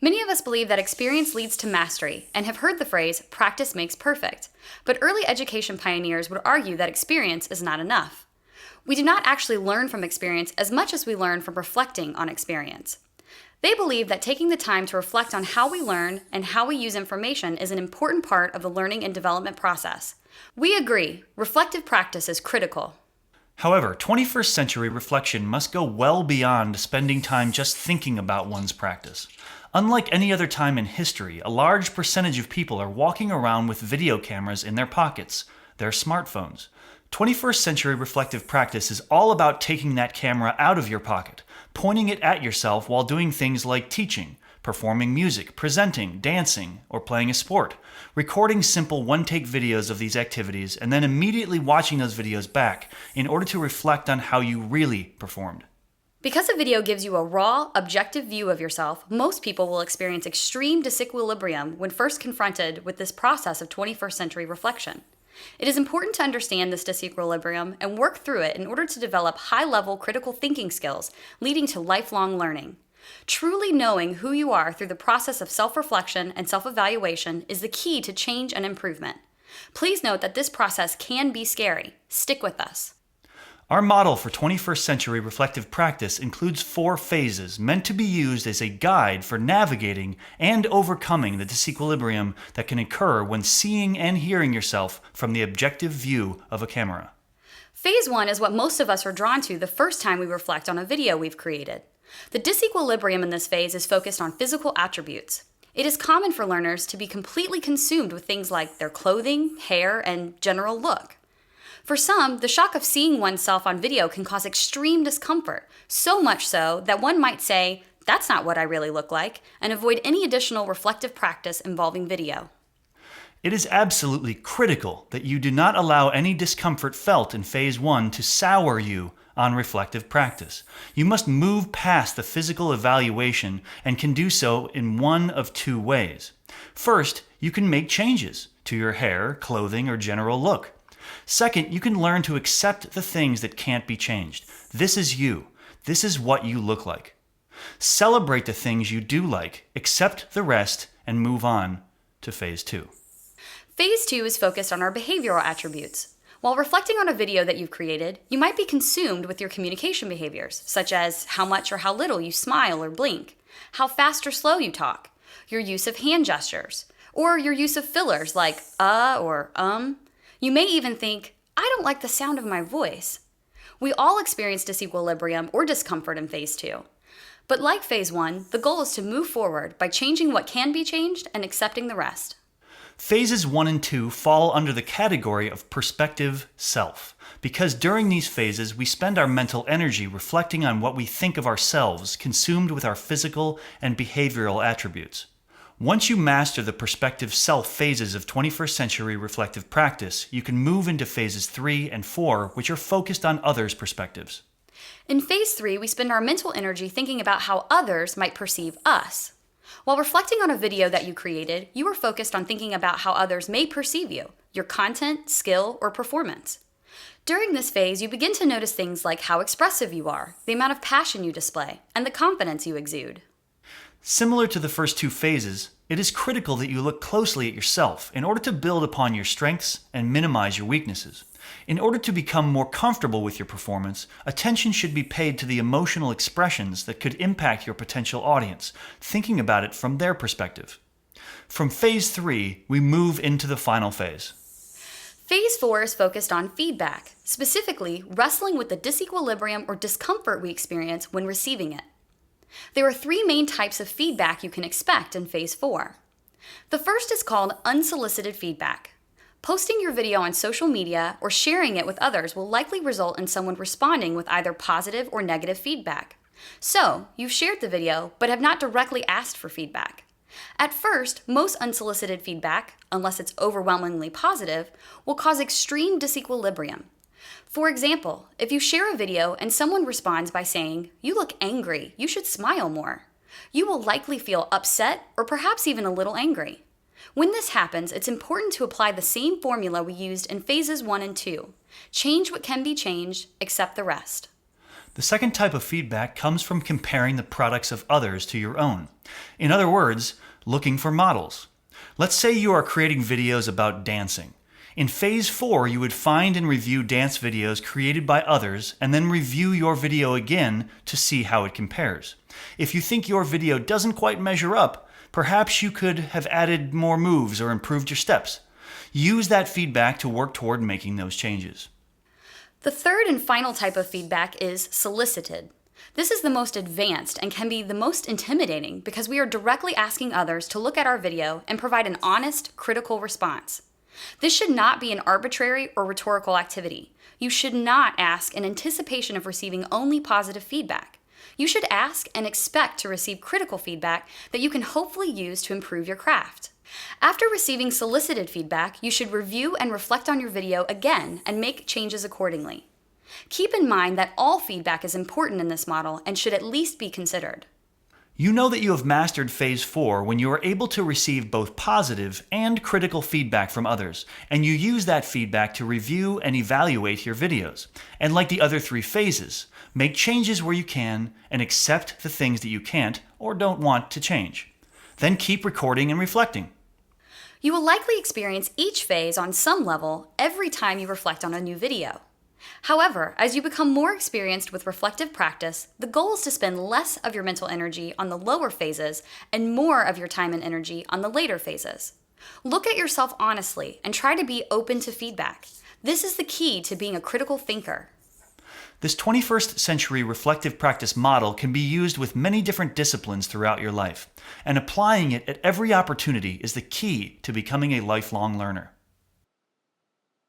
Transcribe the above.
Many of us believe that experience leads to mastery and have heard the phrase, practice makes perfect. But early education pioneers would argue that experience is not enough. We do not actually learn from experience as much as we learn from reflecting on experience. They believe that taking the time to reflect on how we learn and how we use information is an important part of the learning and development process. We agree, reflective practice is critical. However, 21st century reflection must go well beyond spending time just thinking about one's practice. Unlike any other time in history, a large percentage of people are walking around with video cameras in their pockets, their smartphones. 21st century reflective practice is all about taking that camera out of your pocket, pointing it at yourself while doing things like teaching, performing music, presenting, dancing, or playing a sport, recording simple one-take videos of these activities, and then immediately watching those videos back in order to reflect on how you really performed. Because a video gives you a raw, objective view of yourself, most people will experience extreme disequilibrium when first confronted with this process of 21st century reflection. It is important to understand this disequilibrium and work through it in order to develop high-level critical thinking skills, leading to lifelong learning. Truly knowing who you are through the process of self-reflection and self-evaluation is the key to change and improvement. Please note that this process can be scary. Stick with us. Our model for 21st century reflective practice includes 4 phases meant to be used as a guide for navigating and overcoming the disequilibrium that can occur when seeing and hearing yourself from the objective view of a camera. Phase 1 is what most of us are drawn to the first time we reflect on a video we've created. The disequilibrium in this phase is focused on physical attributes. It is common for learners to be completely consumed with things like their clothing, hair, and general look. For some, the shock of seeing oneself on video can cause extreme discomfort, so much so that one might say, "That's not what I really look like," and avoid any additional reflective practice involving video. It is absolutely critical that you do not allow any discomfort felt in phase 1 to sour you on reflective practice. You must move past the physical evaluation and can do so in one of 2 ways. First, you can make changes to your hair, clothing, or general look. Second, you can learn to accept the things that can't be changed. This is you. This is what you look like. Celebrate the things you do like, accept the rest, and move on to phase 2. Phase 2 is focused on our behavioral attributes. While reflecting on a video that you've created, you might be consumed with your communication behaviors, such as how much or how little you smile or blink, how fast or slow you talk, your use of hand gestures, or your use of fillers like or You may even think, "I don't like the sound of my voice." We all experience disequilibrium or discomfort in phase 2. But like phase 1, the goal is to move forward by changing what can be changed and accepting the rest. Phases 1 and 2 fall under the category of perspective self, because during these phases we spend our mental energy reflecting on what we think of ourselves, consumed with our physical and behavioral attributes. Once you master the perspective self phases of 21st century reflective practice, you can move into phases 3 and 4, which are focused on others' perspectives. In phase 3, we spend our mental energy thinking about how others might perceive us. While reflecting on a video that you created, you are focused on thinking about how others may perceive you, your content, skill, or performance. During this phase, you begin to notice things like how expressive you are, the amount of passion you display, and the confidence you exude. Similar to the first 2 phases, it is critical that you look closely at yourself in order to build upon your strengths and minimize your weaknesses. In order to become more comfortable with your performance, attention should be paid to the emotional expressions that could impact your potential audience, thinking about it from their perspective. From phase 3, we move into the final phase. Phase 4 is focused on feedback, specifically wrestling with the disequilibrium or discomfort we experience when receiving it. There are 3 main types of feedback you can expect in phase 4. The first is called unsolicited feedback. Posting your video on social media or sharing it with others will likely result in someone responding with either positive or negative feedback. So, you've shared the video but have not directly asked for feedback. At first, most unsolicited feedback, unless it's overwhelmingly positive, will cause extreme disequilibrium. For example, if you share a video and someone responds by saying, "You look angry, you should smile more," you will likely feel upset or perhaps even a little angry. When this happens, it's important to apply the same formula we used in phases 1 and 2. Change what can be changed, accept the rest. The second type of feedback comes from comparing the products of others to your own. In other words, looking for models. Let's say you are creating videos about dancing. In Phase 4, you would find and review dance videos created by others and then review your video again to see how it compares. If you think your video doesn't quite measure up, perhaps you could have added more moves or improved your steps. Use that feedback to work toward making those changes. The third and final type of feedback is solicited. This is the most advanced and can be the most intimidating because we are directly asking others to look at our video and provide an honest, critical response. This should not be an arbitrary or rhetorical activity. You should not ask in anticipation of receiving only positive feedback. You should ask and expect to receive critical feedback that you can hopefully use to improve your craft. After receiving solicited feedback, you should review and reflect on your video again and make changes accordingly. Keep in mind that all feedback is important in this model and should at least be considered. You know that you have mastered Phase 4 when you are able to receive both positive and critical feedback from others, and you use that feedback to review and evaluate your videos. And like the other 3 phases, make changes where you can and accept the things that you can't or don't want to change. Then keep recording and reflecting. You will likely experience each phase on some level every time you reflect on a new video. However, as you become more experienced with reflective practice, the goal is to spend less of your mental energy on the lower phases and more of your time and energy on the later phases. Look at yourself honestly and try to be open to feedback. This is the key to being a critical thinker. This 21st century reflective practice model can be used with many different disciplines throughout your life, and applying it at every opportunity is the key to becoming a lifelong learner.